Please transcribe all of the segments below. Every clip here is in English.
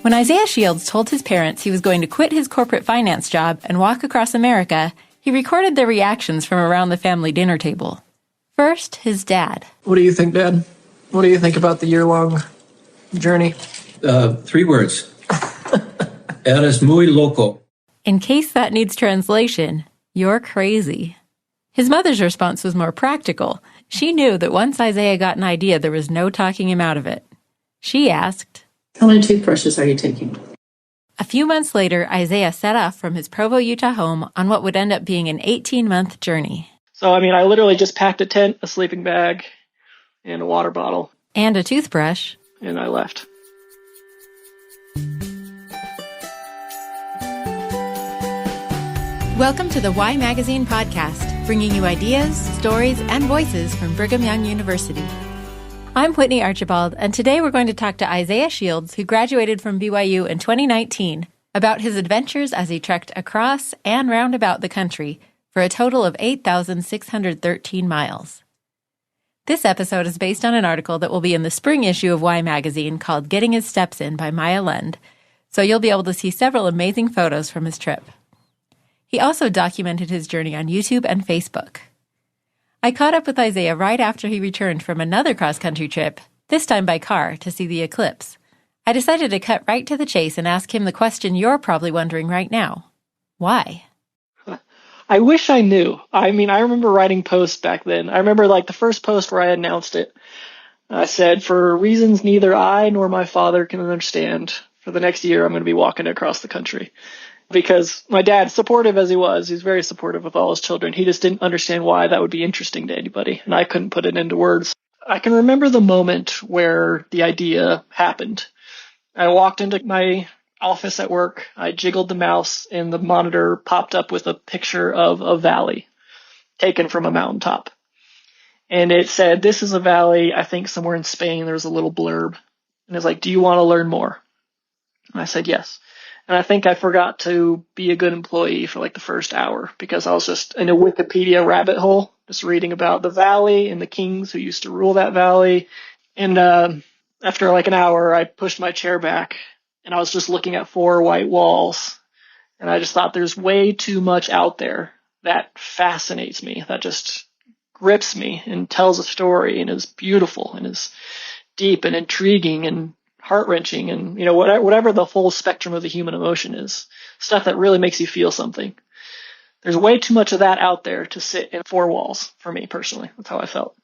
When Isaiah Shields told his parents he was going to quit his corporate finance job and walk across America, he recorded their reactions from around the family dinner table. First, his dad. What do you think, Dad? What do you think about the year-long journey? 3 words. Eres muy loco. In case that needs translation, you're crazy. His mother's response was more practical. She knew that once Isaiah got an idea, there was no talking him out of it. She asked, "How many toothbrushes are you taking?" A few months later, Isaiah set off from his Provo, Utah home on what would end up being an 18-month journey. So, I literally just packed a tent, a sleeping bag, and a water bottle. And a toothbrush. And I left. Welcome to the Why Magazine podcast, bringing you ideas, stories, and voices from Brigham Young University. I'm Whitney Archibald, and today we're going to talk to Isaiah Shields, who graduated from BYU in 2019, about his adventures as he trekked across and round about the country for a total of 8,613 miles. This episode is based on an article that will be in the spring issue of Why Magazine called Getting His Steps In by Maya Lund, so you'll be able to see several amazing photos from his trip. He also documented his journey on YouTube and Facebook. I caught up with Isaiah right after he returned from another cross-country trip, this time by car, to see the eclipse. I decided to cut right to the chase and ask him the question you're probably wondering right now. Why? I wish I knew. I remember writing posts back then. I remember the first post where I announced it. I said, for reasons neither I nor my father can understand, for the next year I'm going to be walking across the country. Because my dad, supportive as he was, he's very supportive of all his children. He just didn't understand why that would be interesting to anybody, and I couldn't put it into words. I can remember the moment where the idea happened. I walked into my office at work, I jiggled the mouse, and the monitor popped up with a picture of a valley taken from a mountaintop. And it said, "This is a valley, I think somewhere in Spain." There was a little blurb. And it's like, "Do you want to learn more?" And I said, yes. And I think I forgot to be a good employee for the first hour because I was just in a Wikipedia rabbit hole, just reading about the valley and the kings who used to rule that valley. And after an hour, I pushed my chair back and I was just looking at 4 white walls. And I just thought there's way too much out there that fascinates me, that just grips me and tells a story and is beautiful and is deep and intriguing and heart-wrenching and, whatever the full spectrum of the human emotion is, stuff that really makes you feel something. There's way too much of that out there to sit in 4 walls for me personally. That's how I felt.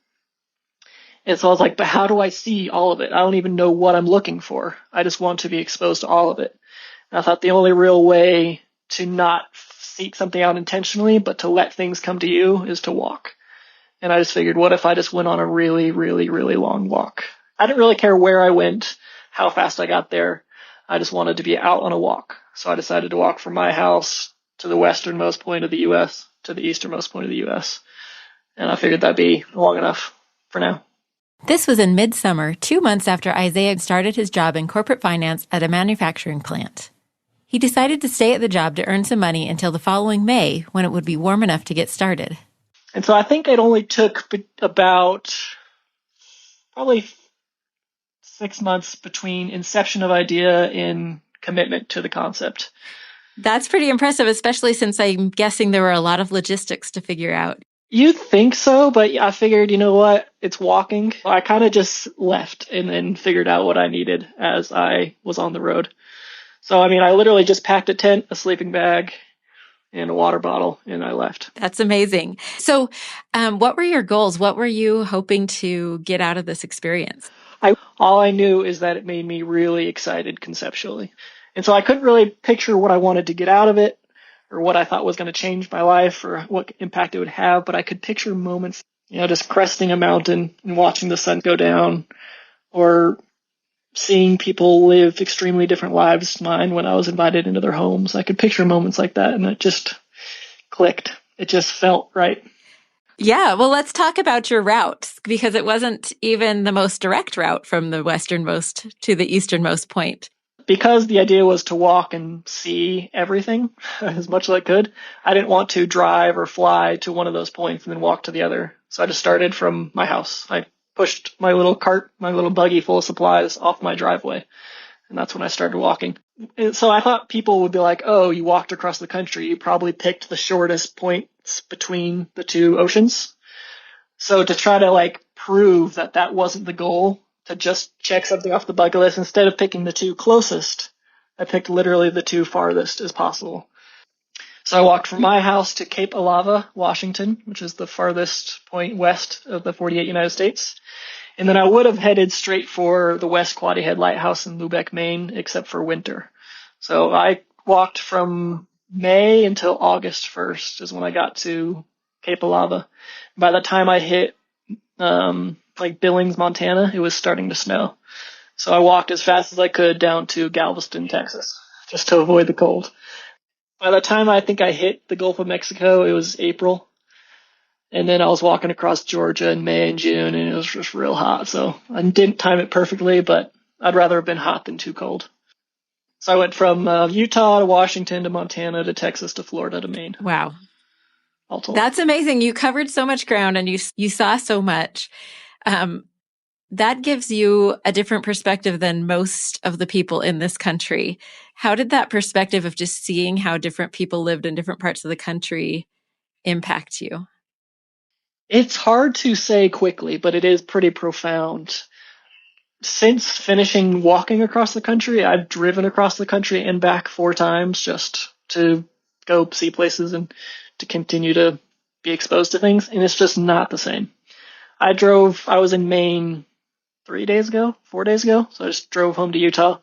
And so I was like, but how do I see all of it? I don't even know what I'm looking for. I just want to be exposed to all of it. And I thought the only real way to not seek something out intentionally, but to let things come to you is to walk. And I just figured, what if I just went on a really, really, really long walk? I didn't really care where I went, how fast I got there. I just wanted to be out on a walk. So I decided to walk from my house to the westernmost point of the U.S. to the easternmost point of the U.S. And I figured that'd be long enough for now. This was in midsummer, 2 months after Isaiah started his job in corporate finance at a manufacturing plant. He decided to stay at the job to earn some money until the following May, when it would be warm enough to get started. And so I think it only took about probably 6 months between inception of idea and commitment to the concept. That's pretty impressive, especially since I'm guessing there were a lot of logistics to figure out. You'd think so, but I figured, you know what? It's walking. I kind of just left and then figured out what I needed as I was on the road. So, I literally just packed a tent, a sleeping bag, and a water bottle, and I left. That's amazing. So, what were your goals? What were you hoping to get out of this experience? All I knew is that it made me really excited conceptually. And so I couldn't really picture what I wanted to get out of it or what I thought was going to change my life or what impact it would have, but I could picture moments, just cresting a mountain and watching the sun go down or seeing people live extremely different lives to mine when I was invited into their homes. I could picture moments like that and it just clicked. It just felt right. Yeah, well, let's talk about your route, because it wasn't even the most direct route from the westernmost to the easternmost point. Because the idea was to walk and see everything as much as I could, I didn't want to drive or fly to one of those points and then walk to the other. So I just started from my house. I pushed my little cart, my little buggy full of supplies off my driveway. And that's when I started walking. And so I thought people would be like, oh, you walked across the country. You probably picked the shortest points between the two oceans. So to try to like prove that that wasn't the goal, to just check something off the bucket list, instead of picking the two closest, I picked literally the two farthest as possible. So I walked from my house to Cape Alava, Washington, which is the farthest point west of the 48 United States. And then I would have headed straight for the West Quoddy Head Lighthouse in Lubec, Maine, except for winter. So I walked from May until August 1st is when I got to Cape Alava. By the time I hit like Billings, Montana, it was starting to snow. So I walked as fast as I could down to Galveston, Texas, just to avoid the cold. By the time I think I hit the Gulf of Mexico, it was April. And then I was walking across Georgia in May and June, and it was just real hot. So I didn't time it perfectly, but I'd rather have been hot than too cold. So I went from Utah to Washington to Montana to Texas to Florida to Maine. Wow. All told. That's amazing. You covered so much ground and you saw so much. That gives you a different perspective than most of the people in this country. How did that perspective of just seeing how different people lived in different parts of the country impact you? It's hard to say quickly, but it is pretty profound. Since finishing walking across the country, I've driven across the country and back 4 times just to go see places and to continue to be exposed to things, and it's just not the same. I was in Maine 4 days ago, so I just drove home to Utah.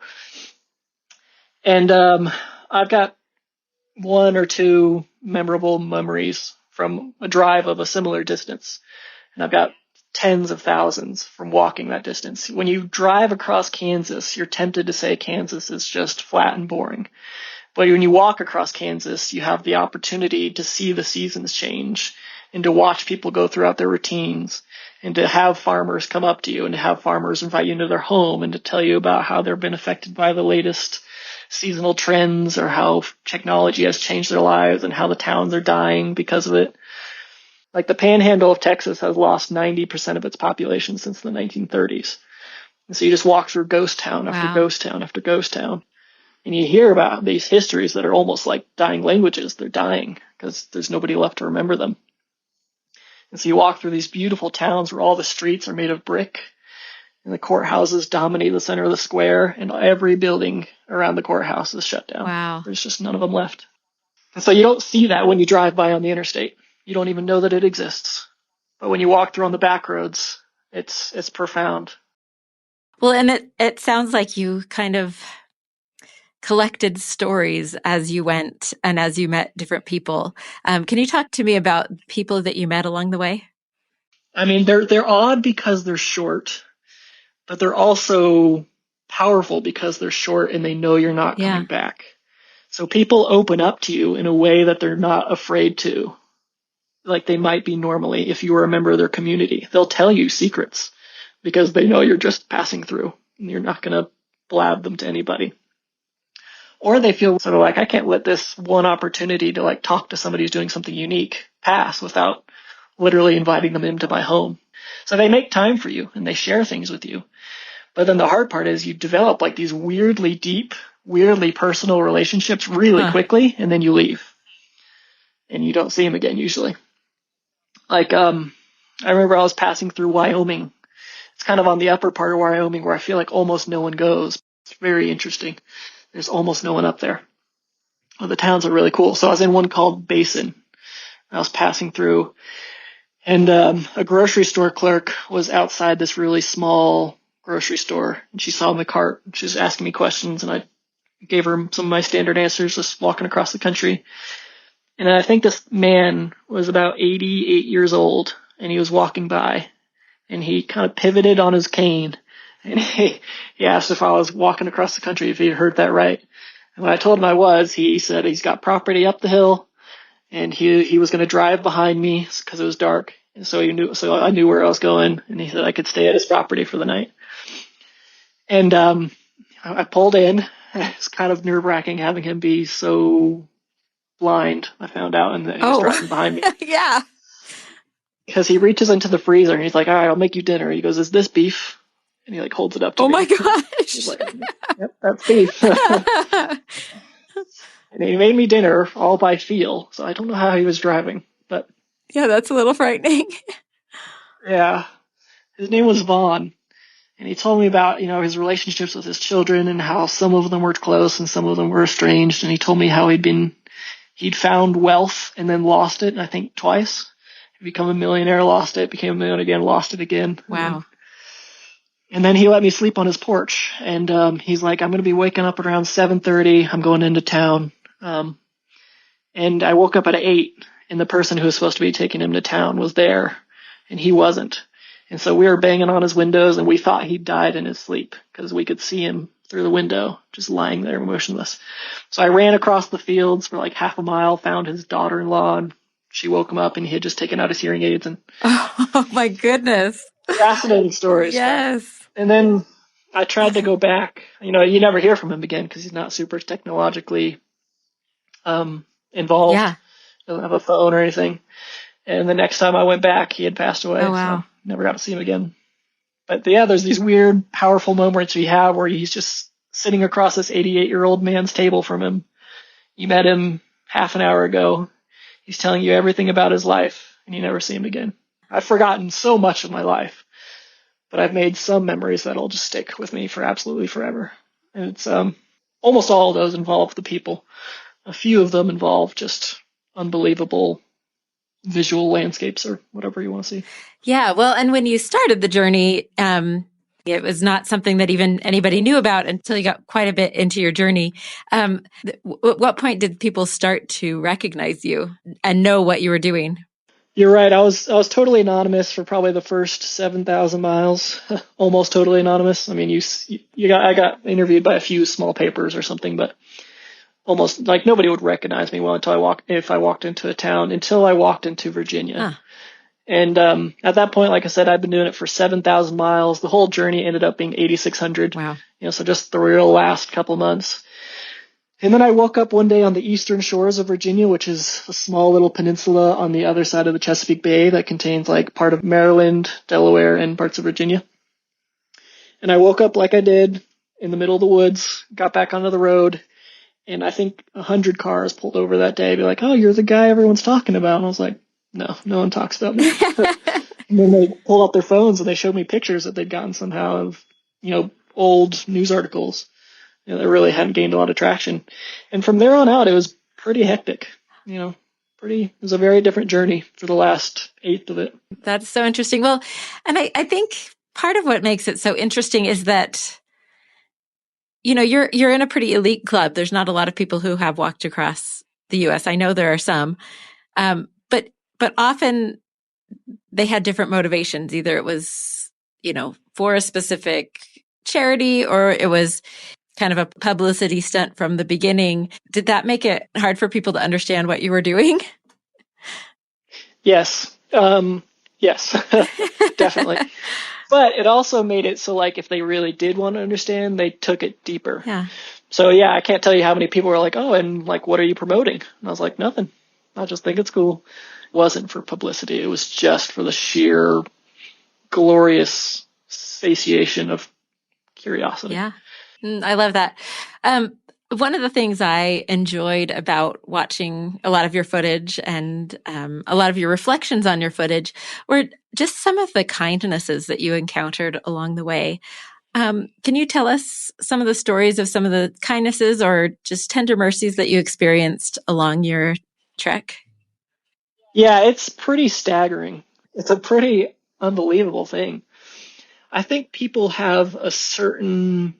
And I've got 1 or 2 memorable memories from a drive of a similar distance. And I've got tens of thousands from walking that distance. When you drive across Kansas, you're tempted to say Kansas is just flat and boring. But when you walk across Kansas, you have the opportunity to see the seasons change and to watch people go throughout their routines and to have farmers come up to you and to have farmers invite you into their home and to tell you about how they've been affected by the latest seasonal trends or how technology has changed their lives and how the towns are dying because of it. Like the panhandle of Texas has lost 90% of its population since the 1930s. And so you just walk through ghost town after ghost town after ghost town. And you hear about these histories that are almost like dying languages. They're dying because there's nobody left to remember them. And so you walk through these beautiful towns where all the streets are made of brick and the courthouses dominate the center of the square and every building around the courthouse is shut down. Wow. There's just none of them left. And so you don't see that when you drive by on the interstate. You don't even know that it exists. But when you walk through on the back roads, it's profound. Well, and it sounds like you kind of collected stories as you went and as you met different people. Can you talk to me about people that you met along the way? I mean, they're odd because they're short, but they're also powerful because they're short and they know you're not coming back. So people open up to you in a way that they're not afraid to, like they might be normally if you were a member of their community. They'll tell you secrets because they know you're just passing through and you're not going to blab them to anybody. Or they feel sort of like, I can't let this one opportunity to like talk to somebody who's doing something unique pass without literally inviting them into my home. So they make time for you and they share things with you. But then the hard part is you develop like these weirdly deep, weirdly personal relationships really quickly, and then you leave. And you don't see them again usually. Like, I remember I was passing through Wyoming. It's kind of on the upper part of Wyoming where I feel like almost no one goes. It's very interesting. There's almost no one up there. Well, the towns are really cool. So I was in one called Basin. I was passing through, and a grocery store clerk was outside this really small grocery store, and she saw my cart. She was asking me questions, and I gave her some of my standard answers just walking across the country. And I think this man was about 88 years old, and he was walking by, and he kind of pivoted on his cane, and he asked if I was walking across the country, if he had heard that right. And when I told him I was, he said he's got property up the hill, and he was going to drive behind me because it was dark. And so I knew where I was going, and he said I could stay at his property for the night. And I pulled in. It's kind of nerve-wracking having him be so blind, I found out, and he was driving behind me. Because he reaches into the freezer and he's like, all right, I'll make you dinner. He goes, is this beef? And he like holds it up to Oh me. my He's gosh. like, yep, that's beef. And he made me dinner all by feel. So I don't know how he was driving, but Yeah, that's a little frightening. yeah, his name was Vaughn. And he told me about, his relationships with his children and how some of them were close and some of them were estranged. And he told me how he'd found wealth and then lost it, I think twice. He'd become a millionaire, lost it, became a millionaire again, lost it again. Wow. And then he let me sleep on his porch. And he's like, I'm going to be waking up around 7:30. I'm going into town. And I woke up at 8, and the person who was supposed to be taking him to town was there, and he wasn't. And so we were banging on his windows, and we thought he died in his sleep because we could see him through the window, just lying there motionless. So I ran across the fields for like half a mile, found his daughter-in-law, and she woke him up, and he had just taken out his hearing aids. And Oh my goodness. fascinating stories. Yes. And then I tried to go back. You never hear from him again because he's not super technologically involved. Yeah. Doesn't have a phone or anything. And the next time I went back, he had passed away. Oh, wow. So never got to see him again. But yeah, there's these weird, powerful moments we have where he's just sitting across this 88-year-old man's table from him. You met him half an hour ago. He's telling you everything about his life, and you never see him again. I've forgotten so much of my life, but I've made some memories that'll just stick with me for absolutely forever. And it's almost all of those involve the people. A few of them involve just unbelievable visual landscapes or whatever you want to see. Yeah. Well, and when you started the journey, it was not something that even anybody knew about until you got quite a bit into your journey. At what point did people start to recognize you and know what you were doing? You're right. I was totally anonymous for probably the first 7,000 miles, almost totally anonymous. I mean, I got interviewed by a few small papers or something, but almost like nobody would recognize me if I walked into a town until I walked into Virginia. Huh. And at that point, like I said, I'd been doing it for 7,000 miles. The whole journey ended up being 8,600. Wow. So just the real last couple months. And then I woke up one day on the eastern shores of Virginia, which is a small little peninsula on the other side of the Chesapeake Bay that contains like part of Maryland, Delaware, and parts of Virginia. And I woke up like I did in the middle of the woods, got back onto the road, and I think 100 cars pulled over that day, be like, "Oh, you're the guy everyone's talking about." And I was like, no one talks about me. And then they pulled out their phones and they showed me pictures that they'd gotten somehow of, old news articles that really hadn't gained a lot of traction. And from there on out, it was pretty hectic. It was a very different journey for the last 1/8 of it. That's so interesting. Well, and I think part of what makes it so interesting is that, you're in a pretty elite club. There's not a lot of people who have walked across the U.S. I know there are some, but often they had different motivations. Either it was, for a specific charity, or it was kind of a publicity stunt from the beginning. Did that make it hard for people to understand what you were doing? Yes. Yes, definitely. But it also made it so, like, if they really did want to understand, they took it deeper. Yeah. So, yeah, I can't tell you how many people were like, "Oh, and, like, what are you promoting?" And I was like, "Nothing. I just think it's cool." It wasn't for publicity. It was just for the sheer glorious satiation of curiosity. Yeah. I love that. One of the things I enjoyed about watching a lot of your footage and a lot of your reflections on your footage were just some of the kindnesses that you encountered along the way. Can you tell us some of the stories of some of the kindnesses or just tender mercies that you experienced along your trek? Yeah, it's pretty staggering. It's a pretty unbelievable thing. I think people have a certain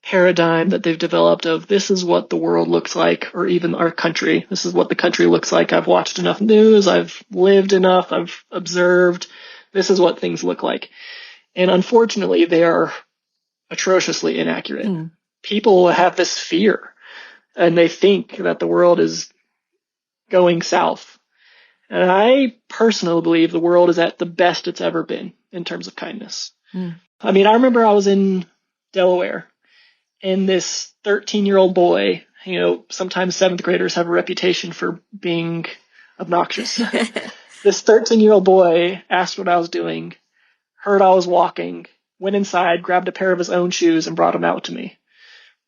paradigm that they've developed of this is what the world looks like, or even our country. This is what the country looks like. I've watched enough news. I've lived enough. I've observed. This is what things look like. And unfortunately, they are atrociously inaccurate. People have this fear, and they think that the world is going south. And I personally believe the world is at the best it's ever been in terms of kindness. I mean, I remember I was in Delaware, and this 13-year-old boy, sometimes 7th graders have a reputation for being obnoxious. This 13-year-old boy asked what I was doing, heard I was walking, went inside, grabbed a pair of his own shoes and brought them out to me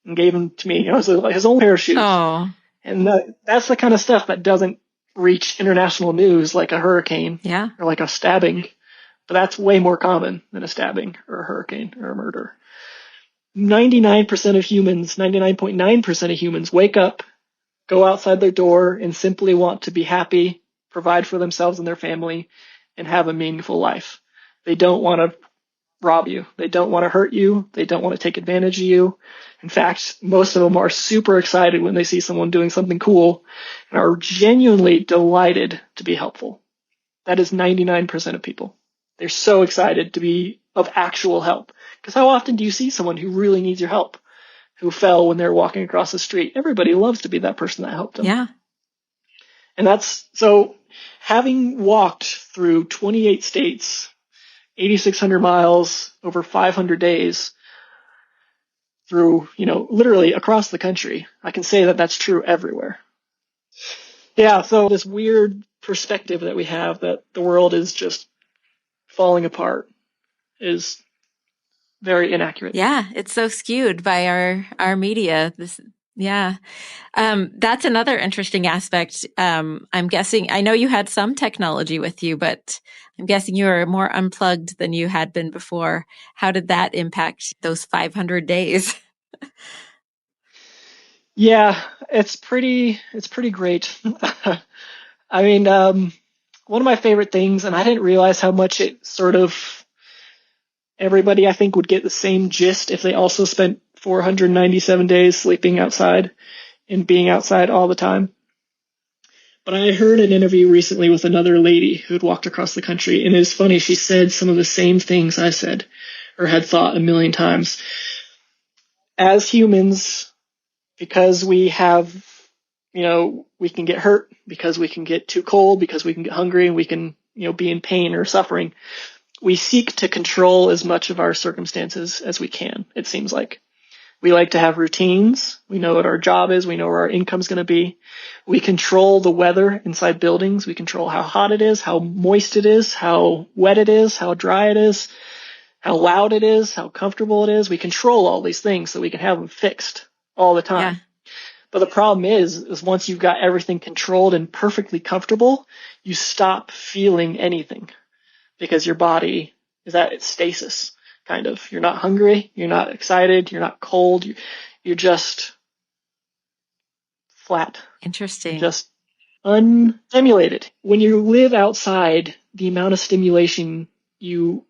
and gave them to me. It was like his own pair of shoes. Oh, And that's the kind of stuff that doesn't reach international news like a hurricane yeah. or like a stabbing. But that's way more common than a stabbing or a hurricane or a murder. 99% of humans, 99.9% of humans wake up, go outside their door, and simply want to be happy, provide for themselves and their family, and have a meaningful life. They don't want to rob you. They don't want to hurt you. They don't want to take advantage of you. In fact, most of them are super excited when they see someone doing something cool and are genuinely delighted to be helpful. That is 99% of people. They're so excited to be of actual help. Because how often do you see someone who really needs your help, who fell when they're walking across the street? Everybody loves to be that person that helped them. Yeah. And so having walked through 28 states, 8,600 miles over 500 days through, literally across the country, I can say that that's true everywhere. Yeah, so this weird perspective that we have that the world is just falling apart is very inaccurate. Yeah, it's so skewed by our media. That's another interesting aspect. I'm guessing, I know you had some technology with you, but I'm guessing you were more unplugged than you had been before. How did that impact those 500 days? Yeah, it's pretty great. I mean, one of my favorite things, and I didn't realize how much it sort of, everybody I think would get the same gist if they also spent 497 days sleeping outside and being outside all the time. But I heard an interview recently with another lady who had walked across the country, and it was funny, she said some of the same things I said or had thought a million times. As humans, because we have, we can get hurt, because we can get too cold, because we can get hungry, and we can, be in pain or suffering, we seek to control as much of our circumstances as we can, it seems like. We like to have routines. We know what our job is. We know where our income's going to be. We control the weather inside buildings. We control how hot it is, how moist it is, how wet it is, how dry it is, how loud it is, how comfortable it is. We control all these things so we can have them fixed all the time. Yeah. But the problem is once you've got everything controlled and perfectly comfortable, you stop feeling anything because your body is at its stasis. Kind of. You're not hungry. You're not excited. You're not cold. You're just flat. Interesting. You're just unstimulated. When you live outside, the amount of stimulation you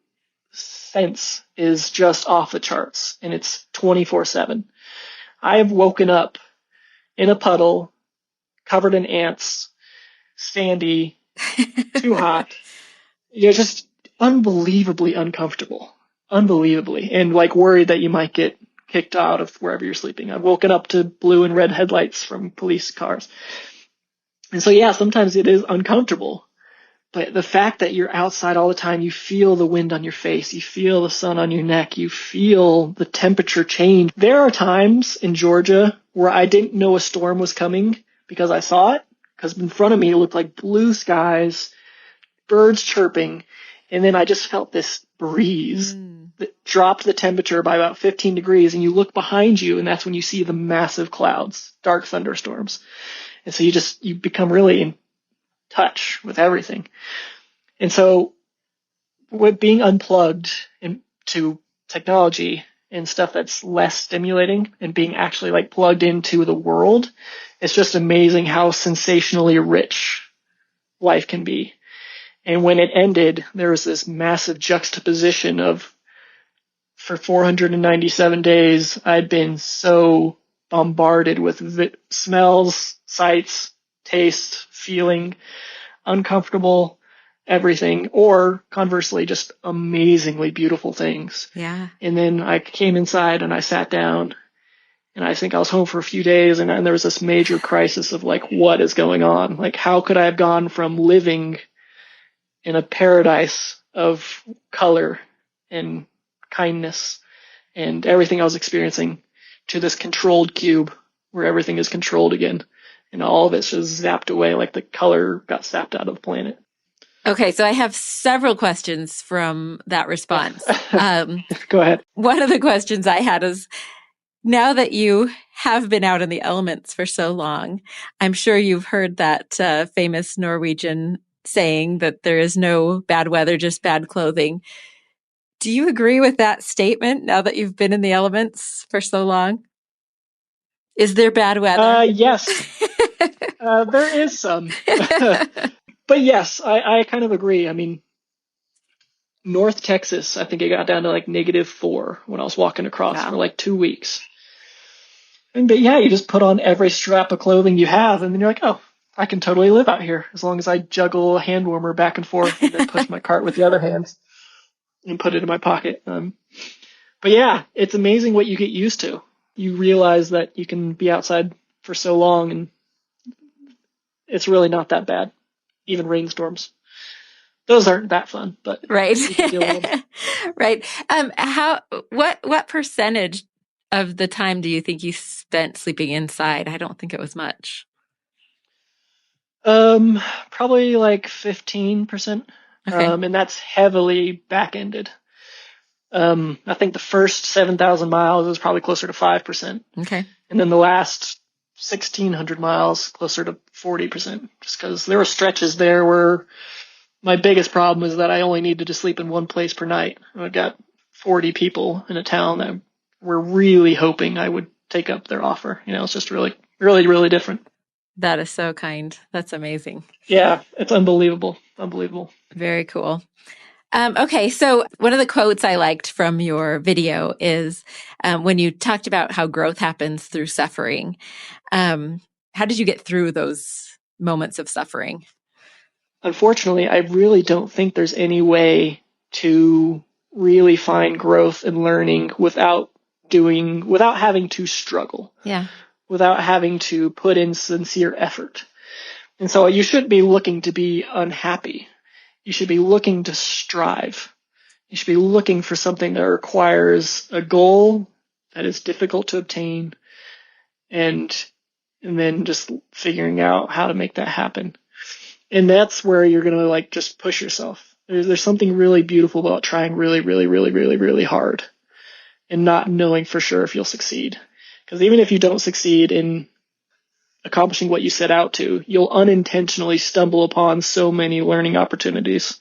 sense is just off the charts, and it's 24/7. I have woken up in a puddle, covered in ants, sandy, too hot. You're just unbelievably uncomfortable. Unbelievably, and worried that you might get kicked out of wherever you're sleeping. I've woken up to blue and red headlights from police cars. And so, yeah, sometimes it is uncomfortable. But the fact that you're outside all the time, you feel the wind on your face, you feel the sun on your neck, you feel the temperature change. There are times in Georgia where I didn't know a storm was coming because I saw it, because in front of me it looked like blue skies, birds chirping, and then I just felt this breeze that dropped the temperature by about 15 degrees, and you look behind you, and that's when you see the massive clouds, dark thunderstorms. And so you become really in touch with everything. And so with being unplugged into technology and stuff that's less stimulating and being actually plugged into the world, it's just amazing how sensationally rich life can be. And when it ended, there was this massive juxtaposition of, for 497 days, I'd been so bombarded with smells, sights, taste, feeling, uncomfortable, everything, or conversely, just amazingly beautiful things. Yeah. And then I came inside and I sat down, and I think I was home for a few days, and there was this major crisis of what is going on? How could I have gone from living in a paradise of color and kindness and everything I was experiencing to this controlled cube where everything is controlled again and all of it's just zapped away like the color got zapped out of the planet? Okay, so I have several questions from that response. Go ahead. One of the questions I had is, now that you have been out in the elements for so long, I'm sure you've heard that famous Norwegian saying that there is no bad weather, just bad clothing. Do you agree with that statement now that you've been in the elements for so long? Is there bad weather? Yes, there is some. But yes, I kind of agree. I mean, North Texas, I think it got down to like -4 when I was walking across for like 2 weeks. But yeah, you just put on every strap of clothing you have, and then you're like, oh, I can totally live out here as long as I juggle a hand warmer back and forth and then push my cart with the other hand and put it in my pocket. But yeah, it's amazing what you get used to. You realize that you can be outside for so long, and it's really not that bad. Even rainstorms. Those aren't that fun, but Right. you can deal with them. Right. What percentage of the time do you think you spent sleeping inside? I don't think it was much. Probably like 15%. Okay. And that's heavily back-ended. I think the first 7,000 miles was probably closer to 5%. Okay. And then the last 1,600 miles closer to 40%, just because there were stretches there where my biggest problem was that I only needed to sleep in one place per night. I've got 40 people in a town that were really hoping I would take up their offer. You know, it's just really, really, really different. That is so kind. That's amazing. Yeah, it's unbelievable. Unbelievable. Very cool. Okay, so one of the quotes I liked from your video is when you talked about how growth happens through suffering. How did you get through those moments of suffering? Unfortunately, I really don't think there's any way to really find growth and learning without having to struggle. Yeah. Without having to put in sincere effort. And so you shouldn't be looking to be unhappy. You should be looking to strive. You should be looking for something that requires a goal that is difficult to obtain, and then just figuring out how to make that happen. And that's where you're going to like just push yourself. There's something really beautiful about trying really, really, really, really, really hard and not knowing for sure if you'll succeed. Because even if you don't succeed in accomplishing what you set out to, you'll unintentionally stumble upon so many learning opportunities.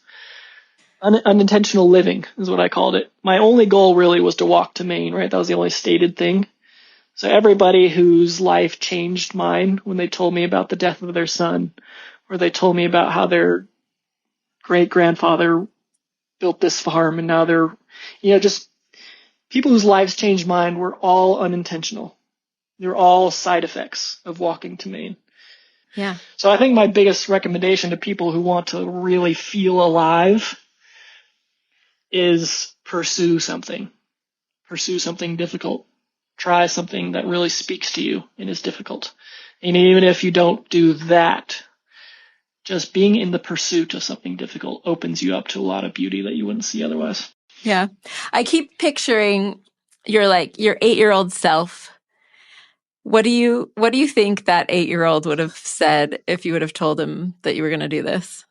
Unintentional living is what I called it. My only goal really was to walk to Maine, right? That was the only stated thing. So everybody whose life changed mine when they told me about the death of their son, or they told me about how their great-grandfather built this farm and now they're, just people whose lives changed mine were all unintentional. They're all side effects of walking to Maine. Yeah. So I think my biggest recommendation to people who want to really feel alive is pursue something. Pursue something difficult. Try something that really speaks to you and is difficult. And even if you don't do that, just being in the pursuit of something difficult opens you up to a lot of beauty that you wouldn't see otherwise. Yeah. I keep picturing your 8-year-old self. What do you think that 8-year-old would have said if you would have told him that you were going to do this?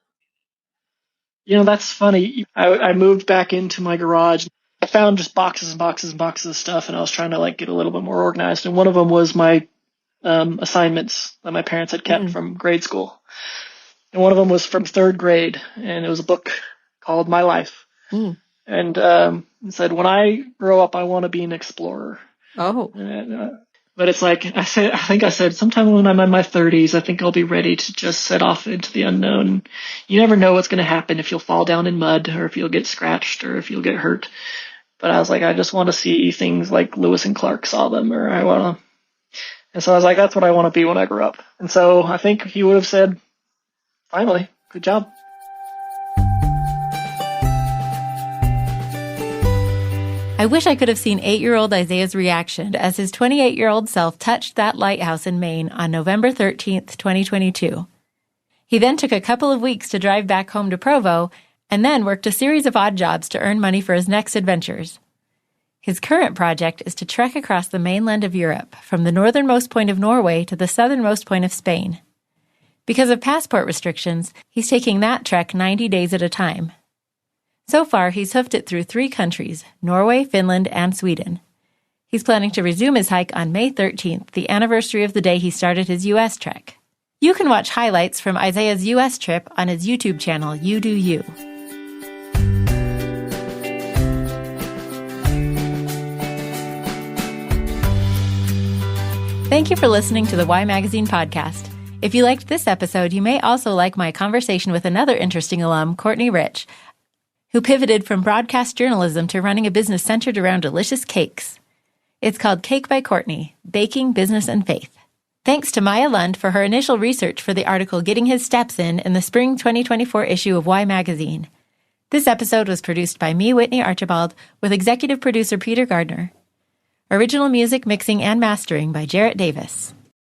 That's funny. I moved back into my garage. I found just boxes and boxes and boxes of stuff, and I was trying to get a little bit more organized. And one of them was my assignments that my parents had kept from grade school. And one of them was from 3rd grade, and it was a book called My Life. And it said, when I grow up, I want to be an explorer. Oh. But it's like I think I said, sometime when I'm in my 30s, I think I'll be ready to just set off into the unknown. You never know what's going to happen, if you'll fall down in mud or if you'll get scratched or if you'll get hurt. But I was like, I just want to see things like Lewis and Clark saw them, or I want to. And so I was like, that's what I want to be when I grow up. And so I think he would have said, finally, good job. I wish I could have seen 8-year-old Isaiah's reaction as his 28-year-old self touched that lighthouse in Maine on November 13th, 2022. He then took a couple of weeks to drive back home to Provo and then worked a series of odd jobs to earn money for his next adventures. His current project is to trek across the mainland of Europe, from the northernmost point of Norway to the southernmost point of Spain. Because of passport restrictions, he's taking that trek 90 days at a time. So far, he's hoofed it through 3 countries, Norway, Finland, and Sweden. He's planning to resume his hike on May 13th, the anniversary of the day he started his U.S. trek. You can watch highlights from Isaiah's U.S. trip on his YouTube channel, You Do You. Thank you for listening to the Y Magazine podcast. If you liked this episode, you may also like my conversation with another interesting alum, Courtney Rich, who pivoted from broadcast journalism to running a business centered around delicious cakes. It's called Cake by Courtney, Baking, Business, and Faith. Thanks to Maya Lund for her initial research for the article Getting His Steps in the spring 2024 issue of Y Magazine. This episode was produced by me, Whitney Archibald, with executive producer Peter Gardner. Original music, mixing, and mastering by Jarrett Davis.